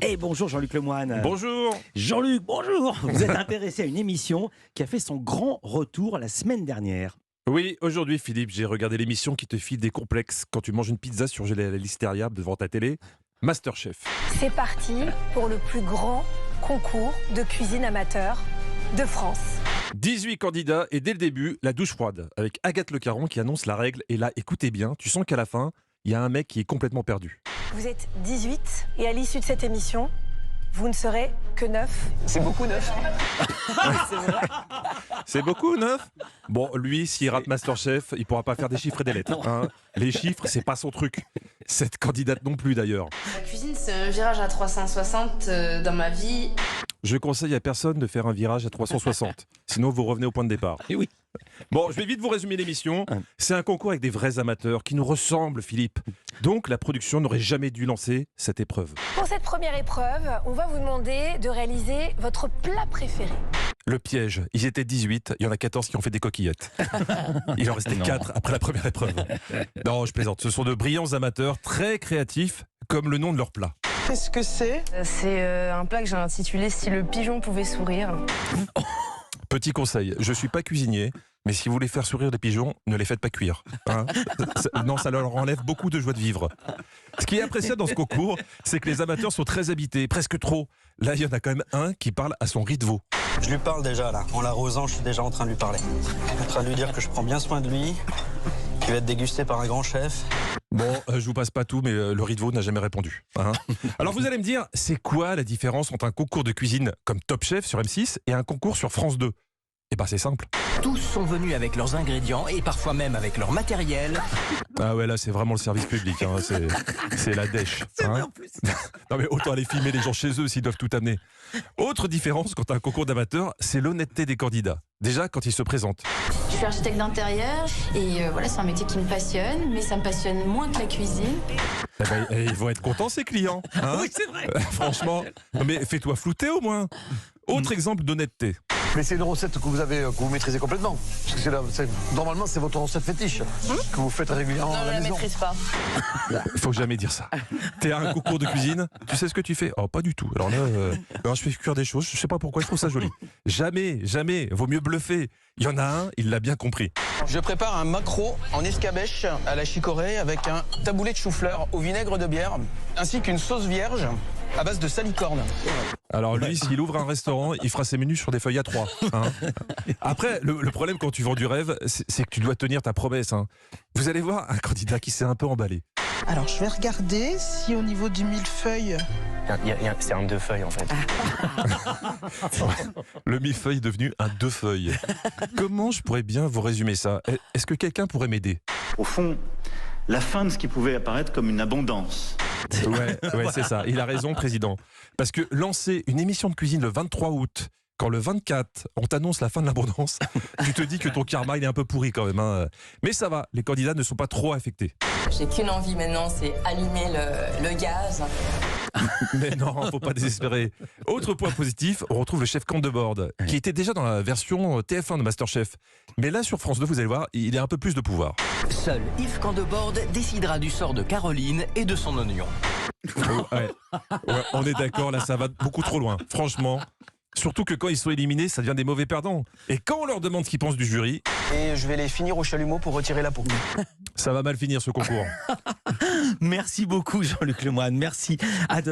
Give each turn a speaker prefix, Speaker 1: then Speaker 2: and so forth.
Speaker 1: Et bonjour Jean-Luc Lemoyne.
Speaker 2: Bonjour.
Speaker 1: Jean-Luc, bonjour. Vous êtes intéressé à une émission qui a fait son grand retour la semaine dernière.
Speaker 2: Oui, aujourd'hui Philippe, j'ai regardé l'émission qui te file des complexes quand tu manges une pizza surgelée à la listeria devant ta télé. Masterchef.
Speaker 3: C'est parti pour le plus grand concours de cuisine amateur de France.
Speaker 2: 18 candidats et dès le début, la douche froide avec Agathe Le Caron qui annonce la règle. Et là, écoutez bien, tu sens qu'à la fin, il y a un mec qui est complètement perdu.
Speaker 3: Vous êtes 18 et à l'issue de cette émission, vous ne serez que 9.
Speaker 4: C'est beaucoup 9.
Speaker 2: C'est beaucoup, 9 ? Bon, lui, s'il rate Masterchef, il pourra pas faire des chiffres et des lettres. Hein. Les chiffres, c'est pas son truc. Cette candidate non plus d'ailleurs.
Speaker 5: La cuisine, c'est un virage à 360 dans ma vie.
Speaker 2: Je conseille à personne de faire un virage à 360. Sinon, vous revenez au point de départ.
Speaker 1: Et oui.
Speaker 2: Bon, je vais vite vous résumer l'émission. C'est un concours avec des vrais amateurs qui nous ressemblent, Philippe. Donc, la production n'aurait jamais dû lancer cette épreuve.
Speaker 3: Pour cette première épreuve, on va vous demander de réaliser votre plat préféré.
Speaker 2: Le piège, ils étaient 18, il y en a 14 qui ont fait des coquillettes. Il en restait 4 après la première épreuve. Non, je plaisante. Ce sont de brillants amateurs, très créatifs, comme le nom de leur plat.
Speaker 4: Qu'est-ce que c'est?
Speaker 5: C'est un plat que j'ai intitulé « Si le pigeon pouvait sourire ».
Speaker 2: Petit conseil, je suis pas cuisinier, mais si vous voulez faire sourire les pigeons, ne les faites pas cuire. Hein. Non, ça leur enlève beaucoup de joie de vivre. Ce qui est appréciable dans ce concours, c'est que les amateurs sont très habités, presque trop. Là, il y en a quand même un qui parle à son riz de veau.
Speaker 6: Je lui parle déjà là, en l'arrosant, je suis déjà en train de lui parler. Je suis en train de lui dire que je prends bien soin de lui, qu'il va être dégusté par un grand chef.
Speaker 2: Bon, je vous passe pas tout, mais le riz de veau n'a jamais répondu. Hein. Alors vous allez me dire, c'est quoi la différence entre un concours de cuisine comme Top Chef sur M6 et un concours sur France 2 ? Eh ben c'est simple.
Speaker 7: Tous sont venus avec leurs ingrédients et parfois même avec leur matériel.
Speaker 2: Ah ouais, là c'est vraiment le service public, hein. C'est la dèche.
Speaker 1: C'est vrai
Speaker 2: Hein.
Speaker 1: en plus.
Speaker 2: Non mais autant aller filmer les gens chez eux s'ils doivent tout amener. Autre différence quand un concours d'amateurs, c'est l'honnêteté des candidats. Déjà quand ils se présentent.
Speaker 5: Je suis architecte d'intérieur et voilà, c'est un métier qui me passionne, mais ça me passionne moins que la cuisine.
Speaker 2: Eh ben, ils vont être contents ces clients. Hein.
Speaker 1: Oui, c'est vrai.
Speaker 2: Franchement, non, mais fais-toi flouter au moins. Autre exemple d'honnêteté.
Speaker 4: Mais c'est une recette que vous maîtrisez complètement. Parce que normalement, c'est votre recette fétiche que vous faites régulièrement à la maison.
Speaker 5: Pas.
Speaker 2: Faut jamais dire ça. T'es à un concours de cuisine, tu sais ce que tu fais ? Oh, pas du tout. Alors là, je fais cuire des choses, je sais pas pourquoi, je trouve ça joli. Jamais, vaut mieux bluffer. Il y en a un, il l'a bien compris.
Speaker 8: Je prépare un maquereau en escabèche à la chicorée avec un taboulé de chou-fleur au vinaigre de bière, ainsi qu'une sauce vierge à base de salicorne.
Speaker 2: Alors lui, s'il ouvre un restaurant, il fera ses menus sur des feuilles A3. Hein. Après, le problème quand tu vends du rêve, c'est que tu dois tenir ta promesse. Hein. Vous allez voir un candidat qui s'est un peu emballé.
Speaker 9: Alors, je vais regarder si au niveau du millefeuille...
Speaker 6: C'est un 2 feuilles en fait.
Speaker 2: Le millefeuille est devenu un 2 feuilles. Comment je pourrais bien vous résumer ça ? Est-ce que quelqu'un pourrait m'aider ?
Speaker 10: Au fond, la fin de ce qui pouvait apparaître comme une abondance.
Speaker 2: Ouais, c'est ça. Il a raison, président. Parce que lancer une émission de cuisine le 23 août, quand le 24, on t'annonce la fin de l'abondance, tu te dis que ton karma, il est un peu pourri quand même. Hein. Mais ça va, les candidats ne sont pas trop affectés.
Speaker 5: J'ai qu'une envie maintenant, c'est allumer le gaz.
Speaker 2: Mais non, faut pas désespérer. Autre point positif, on retrouve le chef Candebord, qui était déjà dans la version TF1 de Masterchef. Mais là, sur France 2, vous allez voir, il a un peu plus de pouvoir.
Speaker 7: Seul Yves Candebord décidera du sort de Caroline et de son oignon.
Speaker 2: Ouais, on est d'accord, là, ça va beaucoup trop loin. Franchement. Surtout que quand ils sont éliminés, ça devient des mauvais perdants. Et quand on leur demande ce qu'ils pensent du jury...
Speaker 8: Et je vais les finir au chalumeau pour retirer la peau.
Speaker 2: Ça va mal finir ce concours.
Speaker 1: Merci beaucoup Jean-Luc Lemoyne. Merci. À